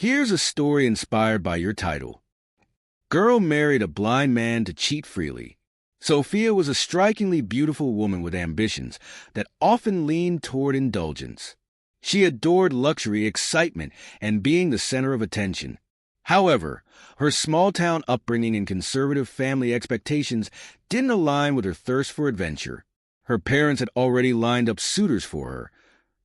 Here's a story inspired by your title. Girl married a blind man to cheat freely. Sophia was a strikingly beautiful woman with ambitions that often leaned toward indulgence. She adored luxury, excitement, and being the center of attention. However, her small-town upbringing and conservative family expectations didn't align with her thirst for adventure. Her parents had already lined up suitors for her,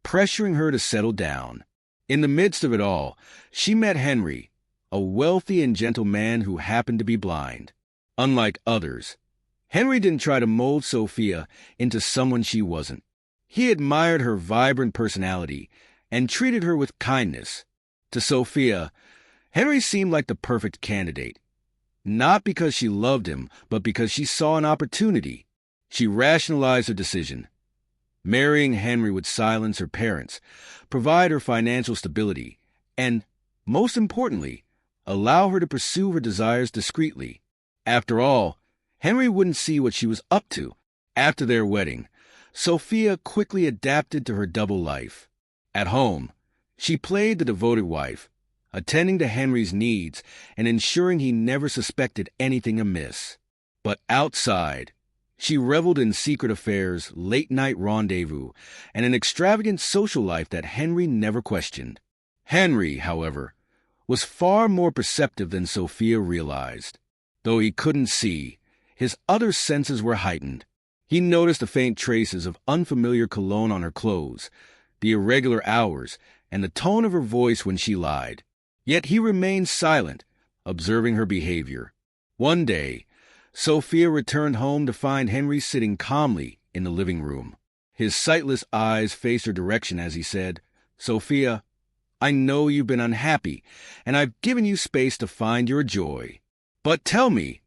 pressuring her to settle down. In the midst of it all, she met Henry, a wealthy and gentle man who happened to be blind. Unlike others, Henry didn't try to mold Sophia into someone she wasn't. He admired her vibrant personality and treated her with kindness. To Sophia, Henry seemed like the perfect candidate, not because she loved him, but because she saw an opportunity. She rationalized her decision. Marrying Henry would silence her parents, provide her financial stability, and, most importantly, allow her to pursue her desires discreetly. After all, Henry wouldn't see what she was up to. After their wedding, Sophia quickly adapted to her double life. At home, she played the devoted wife, attending to Henry's needs and ensuring he never suspected anything amiss. But outside, she reveled in secret affairs, late-night rendezvous, and an extravagant social life that Henry never questioned. Henry, however, was far more perceptive than Sophia realized. Though he couldn't see, his other senses were heightened. He noticed the faint traces of unfamiliar cologne on her clothes, the irregular hours, and the tone of her voice when she lied. Yet he remained silent, observing her behavior. One day, Sophia returned home to find Henry sitting calmly in the living room. His sightless eyes faced her direction as he said, "Sophia, I know you've been unhappy, and I've given you space to find your joy. But tell me,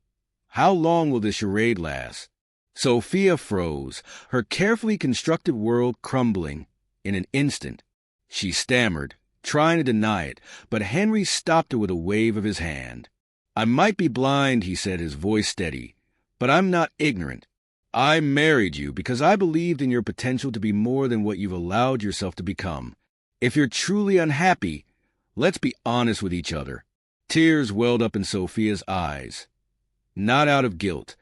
how long will this charade last?" Sophia froze, her carefully constructed world crumbling in an instant. She stammered, trying to deny it, but Henry stopped her with a wave of his hand. "I might be blind," he said, his voice steady, "but I'm not ignorant. I married you because I believed in your potential to be more than what you've allowed yourself to become. If you're truly unhappy, let's be honest with each other." Tears welled up in Sophia's eyes, not out of guilt,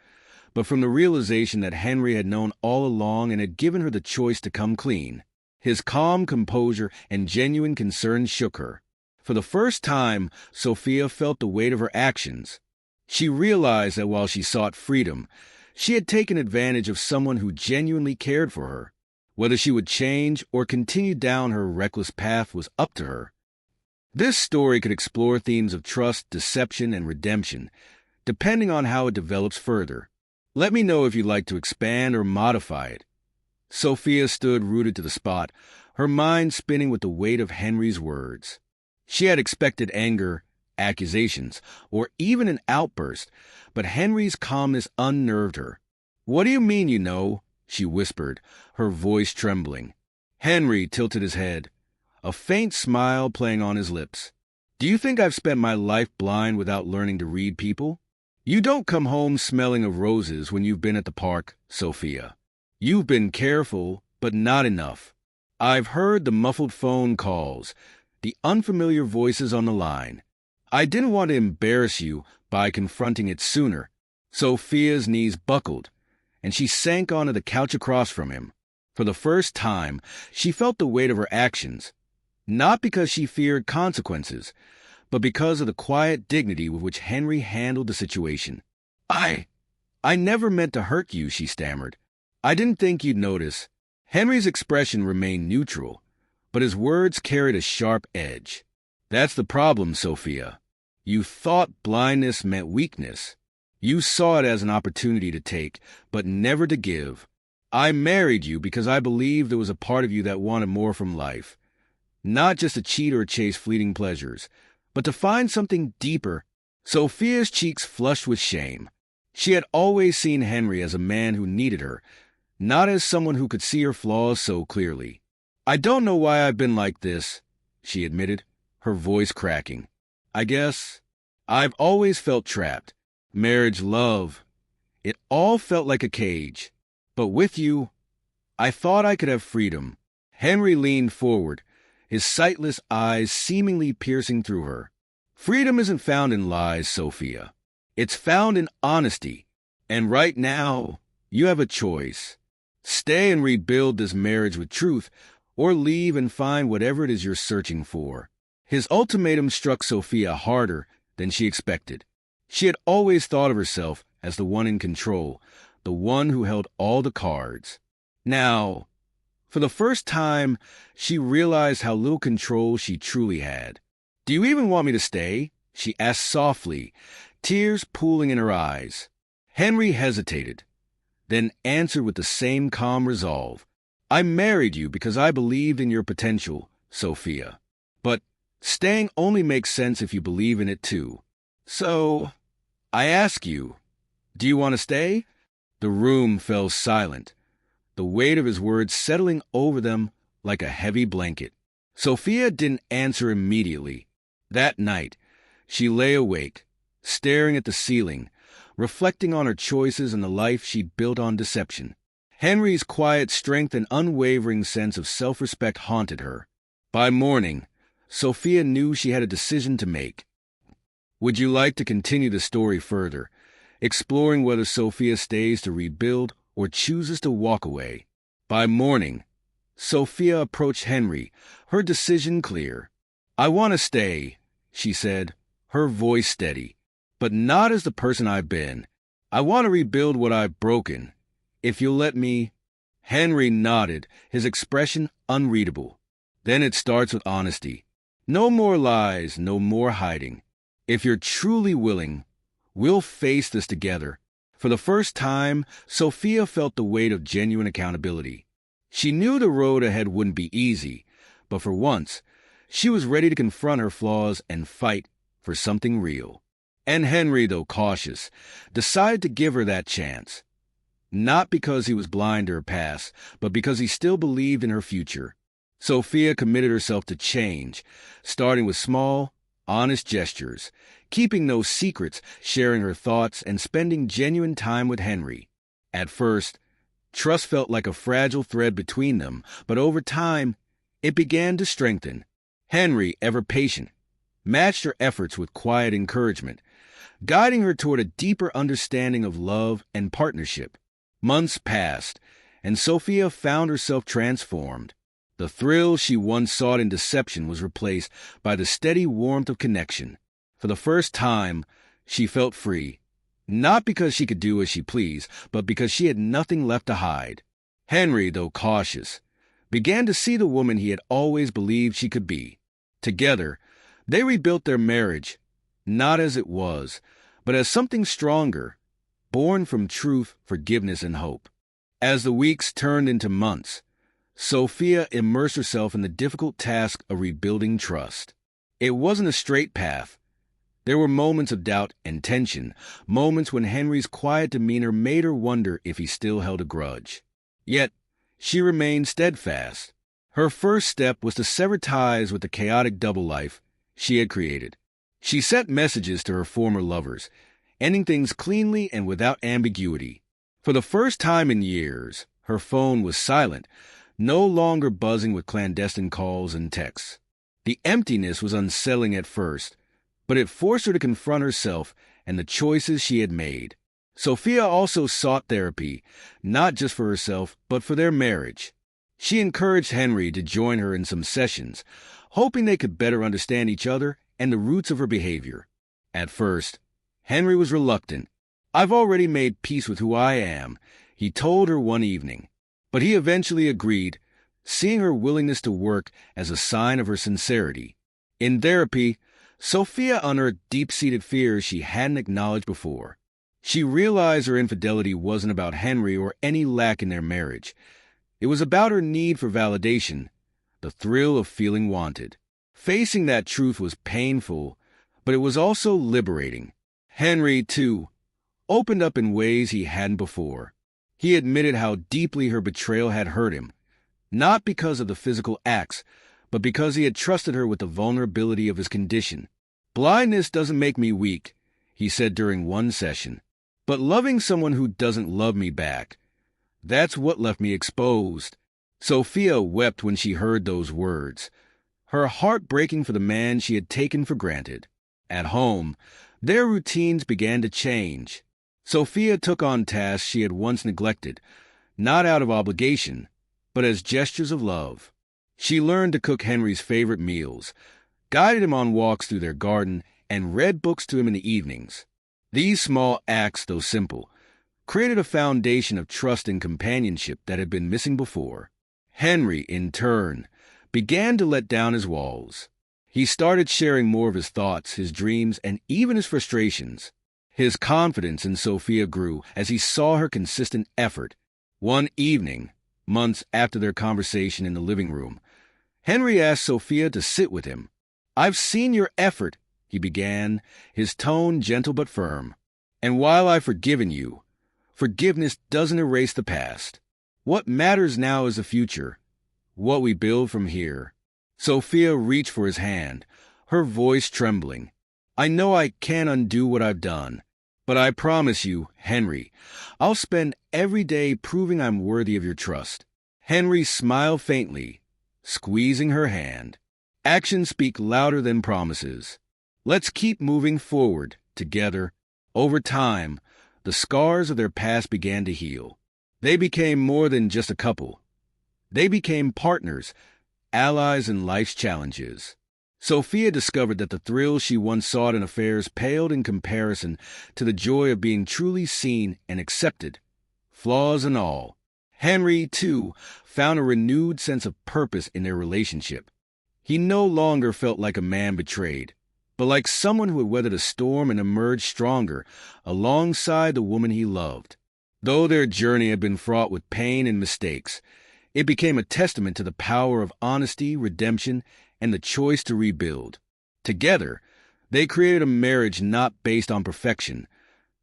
but from the realization that Henry had known all along and had given her the choice to come clean. His calm composure and genuine concern shook her. For the first time, Sophia felt the weight of her actions. She realized that while she sought freedom, she had taken advantage of someone who genuinely cared for her. Whether she would change or continue down her reckless path was up to her. This story could explore themes of trust, deception, and redemption, depending on how it develops further. Let me know if you'd like to expand or modify it. Sophia stood rooted to the spot, her mind spinning with the weight of Henry's words. She had expected anger, accusations, or even an outburst, but Henry's calmness unnerved her. "What do you mean, you know?" she whispered, her voice trembling. Henry tilted his head, a faint smile playing on his lips. "Do you think I've spent my life blind without learning to read people? You don't come home smelling of roses when you've been at the park, Sophia. You've been careful, but not enough. I've heard the muffled phone calls, the unfamiliar voices on the line. I didn't want to embarrass you by confronting it sooner." Sophia's knees buckled, and she sank onto the couch across from him. For the first time, she felt the weight of her actions, not because she feared consequences, but because of the quiet dignity with which Henry handled the situation. I never meant to hurt you," she stammered. "I didn't think you'd notice." Henry's expression remained neutral, but his words carried a sharp edge. "That's the problem, Sophia. You thought blindness meant weakness. You saw it as an opportunity to take, but never to give. I married you because I believed there was a part of you that wanted more from life. Not just to cheat or chase fleeting pleasures, but to find something deeper." Sophia's cheeks flushed with shame. She had always seen Henry as a man who needed her, not as someone who could see her flaws so clearly. "I don't know why I've been like this," she admitted, her voice cracking. "I guess I've always felt trapped. Marriage, love, it all felt like a cage. But with you, I thought I could have freedom." Henry leaned forward, his sightless eyes seemingly piercing through her. Freedom isn't found in lies, Sophia. It's found in honesty. And right now, you have a choice. Stay and rebuild this marriage with truth, or leave and find whatever it is you're searching for. His ultimatum struck Sophia harder than she expected. She had always thought of herself as the one in control, the one who held all the cards. Now, for the first time, she realized how little control she truly had. "Do you even want me to stay?" she asked softly, tears pooling in her eyes. Henry hesitated, then answered with the same calm resolve. "I married you because I believed in your potential, Sophia. But staying only makes sense if you believe in it too. So, I ask you, do you want to stay?" The room fell silent, the weight of his words settling over them like a heavy blanket. Sophia didn't answer immediately. That night, she lay awake, staring at the ceiling, reflecting on her choices and the life she'd built on deception. Henry's quiet strength and unwavering sense of self-respect haunted her. By morning, Sophia knew she had a decision to make. Would you like to continue the story further, exploring whether Sophia stays to rebuild or chooses to walk away? By morning, Sophia approached Henry, her decision clear. "I want to stay," she said, her voice steady, "but not as the person I've been. I want to rebuild what I've broken. If you'll let me." Henry nodded, his expression unreadable. "Then it starts with honesty. No more lies, no more hiding. If you're truly willing, we'll face this together." For the first time, Sophia felt the weight of genuine accountability. She knew the road ahead wouldn't be easy, but for once, she was ready to confront her flaws and fight for something real. And Henry, though cautious, decided to give her that chance. Not because he was blind to her past, but because he still believed in her future. Sophia committed herself to change, starting with small, honest gestures, keeping no secrets, sharing her thoughts, and spending genuine time with Henry. At first, trust felt like a fragile thread between them, but over time, it began to strengthen. Henry, ever patient, matched her efforts with quiet encouragement, guiding her toward a deeper understanding of love and partnership. Months passed, and Sophia found herself transformed. The thrill she once sought in deception was replaced by the steady warmth of connection. For the first time, she felt free, not because she could do as she pleased, but because she had nothing left to hide. Henry, though cautious, began to see the woman he had always believed she could be. Together, they rebuilt their marriage, not as it was, but as something stronger, born from truth, forgiveness, and hope. As the weeks turned into months, Sophia immersed herself in the difficult task of rebuilding trust. It wasn't a straight path. There were moments of doubt and tension, moments when Henry's quiet demeanor made her wonder if he still held a grudge. Yet, she remained steadfast. Her first step was to sever ties with the chaotic double life she had created. She sent messages to her former lovers, ending things cleanly and without ambiguity. For the first time in years, her phone was silent, no longer buzzing with clandestine calls and texts. The emptiness was unsettling at first, but it forced her to confront herself and the choices she had made. Sophia also sought therapy, not just for herself, but for their marriage. She encouraged Henry to join her in some sessions, hoping they could better understand each other and the roots of her behavior. At first, Henry was reluctant. "I've already made peace with who I am," he told her one evening. But he eventually agreed, seeing her willingness to work as a sign of her sincerity. In therapy, Sophia unearthed deep-seated fears she hadn't acknowledged before. She realized her infidelity wasn't about Henry or any lack in their marriage. It was about her need for validation, the thrill of feeling wanted. Facing that truth was painful, but it was also liberating. Henry, too, opened up in ways he hadn't before. He admitted how deeply her betrayal had hurt him, not because of the physical acts, but because he had trusted her with the vulnerability of his condition. "Blindness doesn't make me weak," he said during one session, "but loving someone who doesn't love me back, that's what left me exposed." Sophia wept when she heard those words. her heart breaking for the man she had taken for granted. At home, their routines began to change. Sophia took on tasks she had once neglected, not out of obligation, but as gestures of love. She learned to cook Henry's favorite meals, guided him on walks through their garden, and read books to him in the evenings. These small acts, though simple, created a foundation of trust and companionship that had been missing before. Henry, in turn, began to let down his walls. He started sharing more of his thoughts, his dreams, and even his frustrations. His confidence in Sophia grew as he saw her consistent effort. One evening, months after their conversation in the living room, Henry asked Sophia to sit with him. "I've seen your effort," he began, his tone gentle but firm. "And while I've forgiven you, forgiveness doesn't erase the past. What matters now is the future, what we build from here." Sophia reached for his hand, her voice trembling. "I know I can't undo what I've done, but I promise you, Henry, I'll spend every day proving I'm worthy of your trust." Henry smiled faintly, squeezing her hand. "Actions speak louder than promises. Let's keep moving forward, together." Over time, the scars of their past began to heal. They became more than just a couple. They became partners, allies in life's challenges. Sophia discovered that the thrill she once sought in affairs paled in comparison to the joy of being truly seen and accepted, flaws and all. Henry, too, found a renewed sense of purpose in their relationship. He no longer felt like a man betrayed, but like someone who had weathered a storm and emerged stronger alongside the woman he loved. Though their journey had been fraught with pain and mistakes, it became a testament to the power of honesty, redemption, and the choice to rebuild. Together, they created a marriage not based on perfection,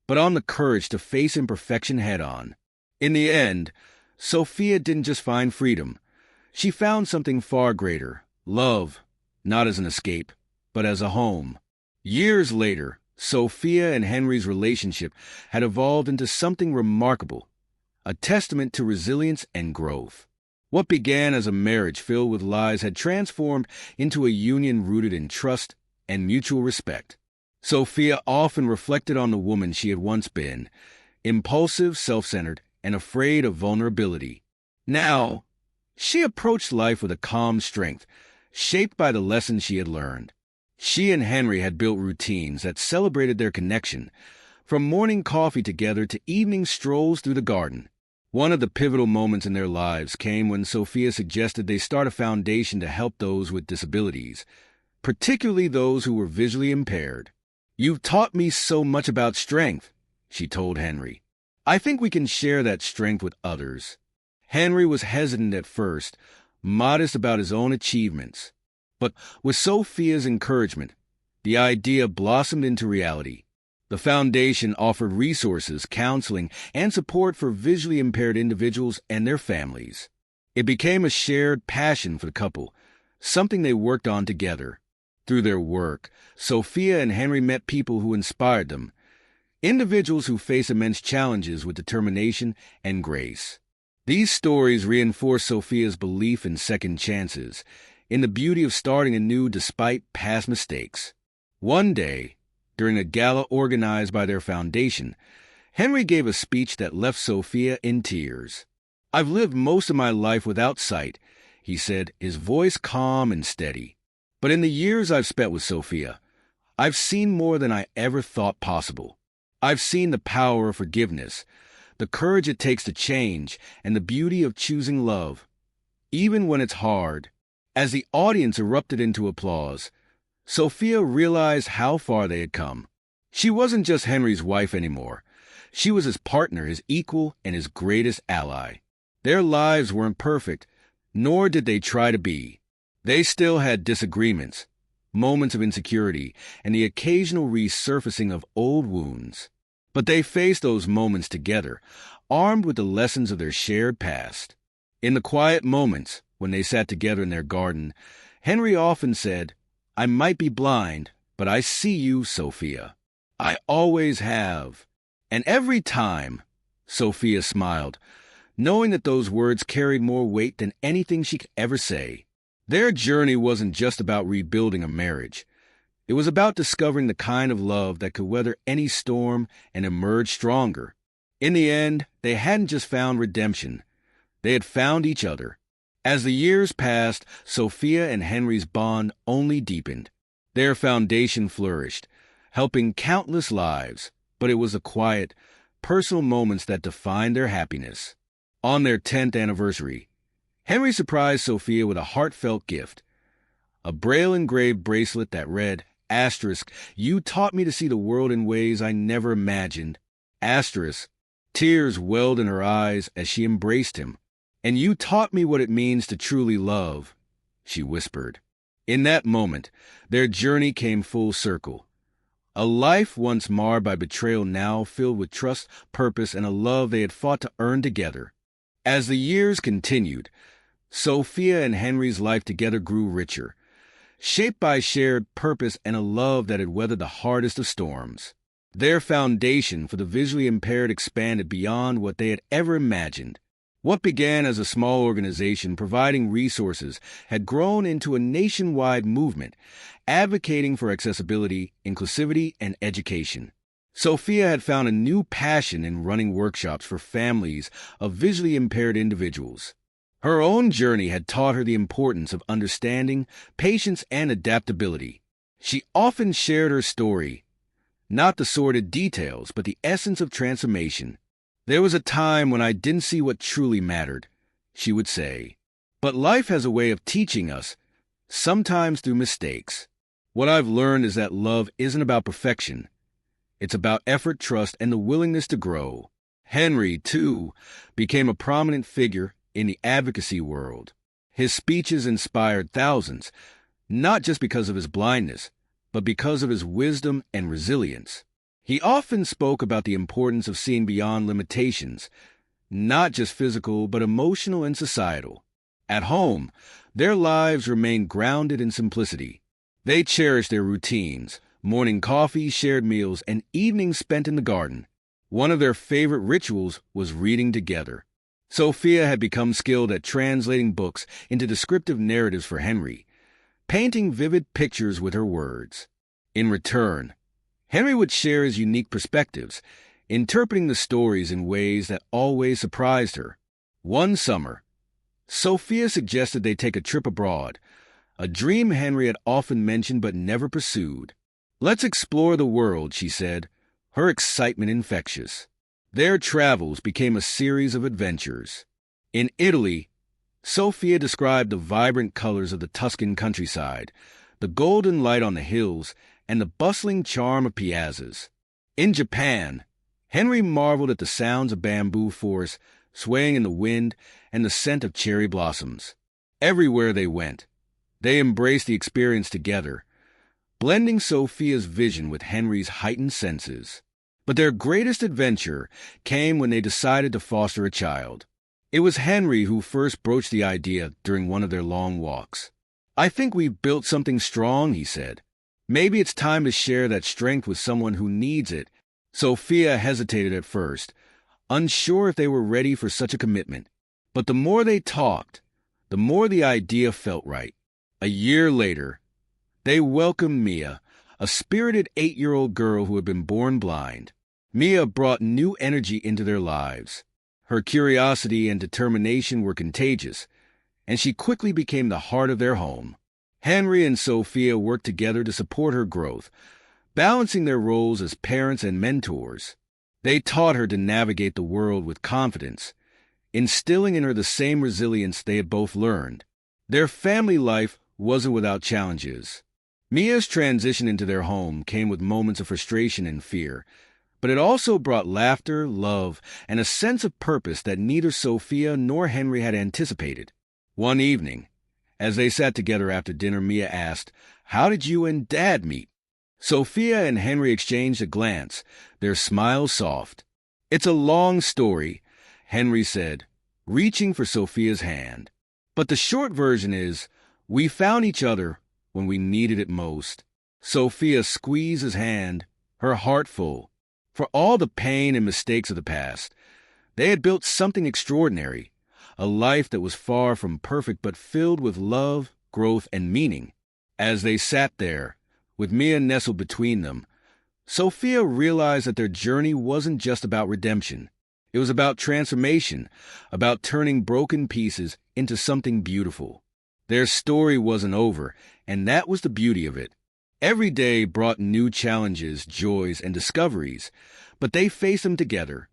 but on the courage to face imperfection head-on. In the end, Sophia didn't just find freedom. She found something far greater, love, not as an escape, but as a home. Years later, Sophia and Henry's relationship had evolved into something remarkable, a testament to resilience and growth. What began as a marriage filled with lies had transformed into a union rooted in trust and mutual respect. Sophia often reflected on the woman she had once been, impulsive, self-centered, and afraid of vulnerability. Now, she approached life with a calm strength, shaped by the lessons she had learned. She and Henry had built routines that celebrated their connection, from morning coffee together to evening strolls through the garden. One of the pivotal moments in their lives came when Sophia suggested they start a foundation to help those with disabilities, particularly those who were visually impaired. "You've taught me so much about strength," she told Henry. "I think we can share that strength with others." Henry was hesitant at first, modest about his own achievements. But with Sophia's encouragement, the idea blossomed into reality. The foundation offered resources, counseling, and support for visually impaired individuals and their families. It became a shared passion for the couple, something they worked on together. Through their work, Sophia and Henry met people who inspired them, individuals who face immense challenges with determination and grace. These stories reinforce Sophia's belief in second chances, in the beauty of starting anew despite past mistakes. One day, during a gala organized by their foundation, Henry gave a speech that left Sophia in tears. "I've lived most of my life without sight," he said, his voice calm and steady. "But in the years I've spent with Sophia, I've seen more than I ever thought possible. I've seen the power of forgiveness, the courage it takes to change, and the beauty of choosing love, even when it's hard." As the audience erupted into applause, Sophia realized how far they had come. She wasn't just Henry's wife anymore. She was his partner, his equal, and his greatest ally. Their lives weren't perfect, nor did they try to be. They still had disagreements, moments of insecurity, and the occasional resurfacing of old wounds. But they faced those moments together, armed with the lessons of their shared past. In the quiet moments, when they sat together in their garden, Henry often said, "I might be blind, but I see you, Sophia. I always have." And every time, Sophia smiled, knowing that those words carried more weight than anything she could ever say. Their journey wasn't just about rebuilding a marriage. It was about discovering the kind of love that could weather any storm and emerge stronger. In the end, they hadn't just found redemption. They had found each other. As the years passed, Sophia and Henry's bond only deepened. Their foundation flourished, helping countless lives, but it was the quiet, personal moments that defined their happiness. On their 10th anniversary, Henry surprised Sophia with a heartfelt gift, a Braille-engraved bracelet that read, asterisk, "You taught me to see the world in ways I never imagined." Asterisk, tears welled in her eyes as she embraced him. "And you taught me what it means to truly love," she whispered. In that moment, their journey came full circle. A life once marred by betrayal now filled with trust, purpose, and a love they had fought to earn together. As the years continued, Sophia and Henry's life together grew richer, shaped by shared purpose and a love that had weathered the hardest of storms. Their foundation for the visually impaired expanded beyond what they had ever imagined. What began as a small organization providing resources had grown into a nationwide movement, advocating for accessibility, inclusivity, and education. Sophia had found a new passion in running workshops for families of visually impaired individuals. Her own journey had taught her the importance of understanding, patience, and adaptability. She often shared her story, not the sordid details, but the essence of transformation. "There was a time when I didn't see what truly mattered," she would say. "But life has a way of teaching us, sometimes through mistakes. What I've learned is that love isn't about perfection. It's about effort, trust, and the willingness to grow." Henry, too, became a prominent figure in the advocacy world. His speeches inspired thousands, not just because of his blindness, but because of his wisdom and resilience. He often spoke about the importance of seeing beyond limitations, not just physical, but emotional and societal. At home, their lives remained grounded in simplicity. They cherished their routines, morning coffee, shared meals, and evenings spent in the garden. One of their favorite rituals was reading together. Sophia had become skilled at translating books into descriptive narratives for Henry, painting vivid pictures with her words. In return, Henry would share his unique perspectives, interpreting the stories in ways that always surprised her. One summer, Sophia suggested they take a trip abroad, a dream Henry had often mentioned but never pursued. "Let's explore the world," she said, her excitement infectious. Their travels became a series of adventures. In Italy, Sophia described the vibrant colors of the Tuscan countryside, the golden light on the hills, and the bustling charm of piazzas. In Japan, Henry marveled at the sounds of bamboo forests swaying in the wind and the scent of cherry blossoms. Everywhere they went, they embraced the experience together, blending Sophia's vision with Henry's heightened senses. But their greatest adventure came when they decided to foster a child. It was Henry who first broached the idea during one of their long walks. "I think we've built something strong," he said. "Maybe it's time to share that strength with someone who needs it." Sophia hesitated at first, unsure if they were ready for such a commitment. But the more they talked, the more the idea felt right. A year later, they welcomed Mia, a spirited 8-year-old girl who had been born blind. Mia brought new energy into their lives. Her curiosity and determination were contagious, and she quickly became the heart of their home. Henry and Sophia worked together to support her growth, balancing their roles as parents and mentors. They taught her to navigate the world with confidence, instilling in her the same resilience they had both learned. Their family life wasn't without challenges. Mia's transition into their home came with moments of frustration and fear, but it also brought laughter, love, and a sense of purpose that neither Sophia nor Henry had anticipated. One evening, as they sat together after dinner, Mia asked, "How did you and Dad meet?" Sophia and Henry exchanged a glance, their smiles soft. "It's a long story," Henry said, reaching for Sophia's hand. "But the short version is, we found each other when we needed it most." Sophia squeezed his hand, her heart full. For all the pain and mistakes of the past, they had built something extraordinary, a life that was far from perfect but filled with love, growth, and meaning. As they sat there, with Mia nestled between them, Sophia realized that their journey wasn't just about redemption. It was about transformation, about turning broken pieces into something beautiful. Their story wasn't over, and that was the beauty of it. Every day brought new challenges, joys, and discoveries, but they faced them together,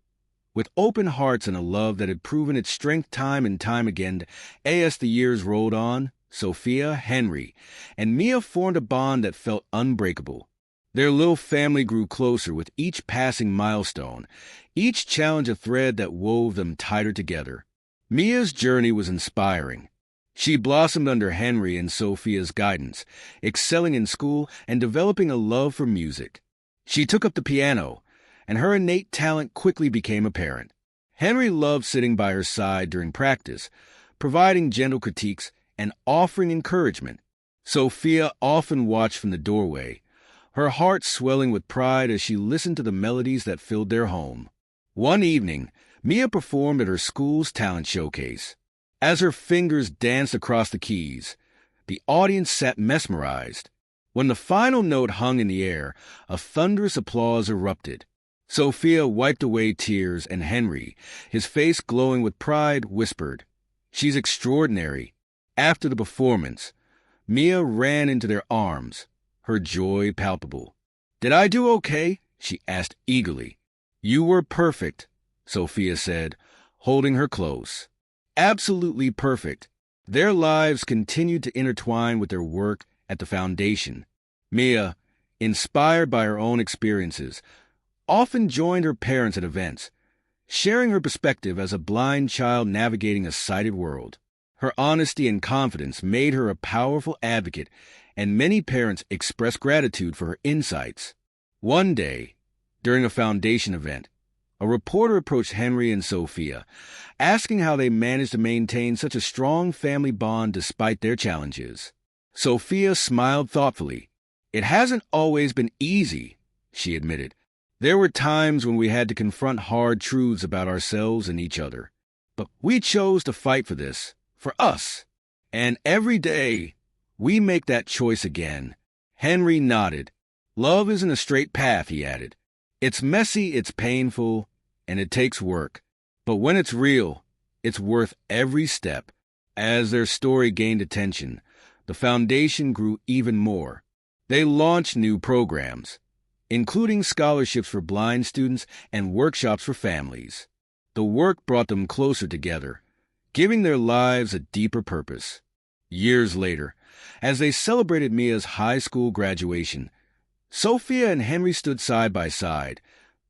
with open hearts and a love that had proven its strength time and time again. As the years rolled on, Sophia, Henry, and Mia formed a bond that felt unbreakable. Their little family grew closer with each passing milestone, each challenge a thread that wove them tighter together. Mia's journey was inspiring. She blossomed under Henry and Sophia's guidance, excelling in school and developing a love for music. She took up the piano, and her innate talent quickly became apparent. Henry loved sitting by her side during practice, providing gentle critiques and offering encouragement. Sophia often watched from the doorway, her heart swelling with pride as she listened to the melodies that filled their home. One evening, Mia performed at her school's talent showcase. As her fingers danced across the keys, the audience sat mesmerized. When the final note hung in the air, a thunderous applause erupted. Sophia wiped away tears, and Henry, his face glowing with pride, whispered, "She's extraordinary." After the performance, Mia ran into their arms, her joy palpable. "Did I do okay?" she asked eagerly. "You were perfect," Sophia said, holding her close. Absolutely perfect. Their lives continued to intertwine with their work at the foundation. Mia, inspired by her own experiences, often joined her parents at events, sharing her perspective as a blind child navigating a sighted world. Her honesty and confidence made her a powerful advocate, and many parents expressed gratitude for her insights. One day, during a foundation event, a reporter approached Henry and Sophia, asking how they managed to maintain such a strong family bond despite their challenges. Sophia smiled thoughtfully. "It hasn't always been easy," she admitted. "There were times when we had to confront hard truths about ourselves and each other. But we chose to fight for this, for us. And every day, we make that choice again." Henry nodded. "Love isn't a straight path," he added. "It's messy, it's painful, and it takes work. But when it's real, it's worth every step." As their story gained attention, the foundation grew even more. They launched new programs, including scholarships for blind students and workshops for families. The work brought them closer together, giving their lives a deeper purpose. Years later, as they celebrated Mia's high school graduation, Sophia and Henry stood side by side,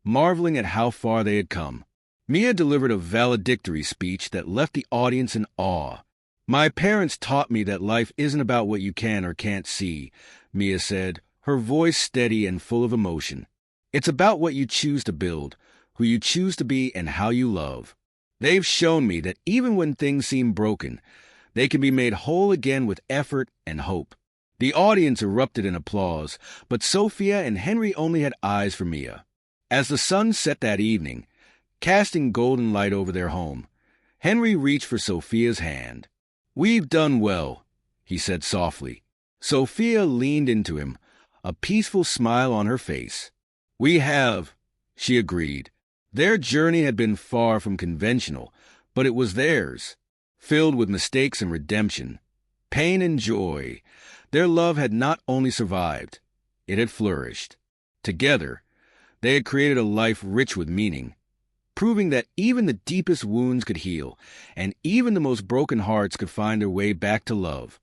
marveling at how far they had come. Mia delivered a valedictory speech that left the audience in awe. "My parents taught me that life isn't about what you can or can't see," Mia said, her voice steady and full of emotion. "It's about what you choose to build, who you choose to be, and how you love. They've shown me that even when things seem broken, they can be made whole again with effort and hope." The audience erupted in applause, but Sophia and Henry only had eyes for Mia. As the sun set that evening, casting golden light over their home, Henry reached for Sophia's hand. "We've done well," he said softly. Sophia leaned into him, a peaceful smile on her face. "We have," she agreed. Their journey had been far from conventional, but it was theirs, filled with mistakes and redemption, pain and joy. Their love had not only survived, it had flourished. Together, they had created a life rich with meaning, proving that even the deepest wounds could heal, and even the most broken hearts could find their way back to love.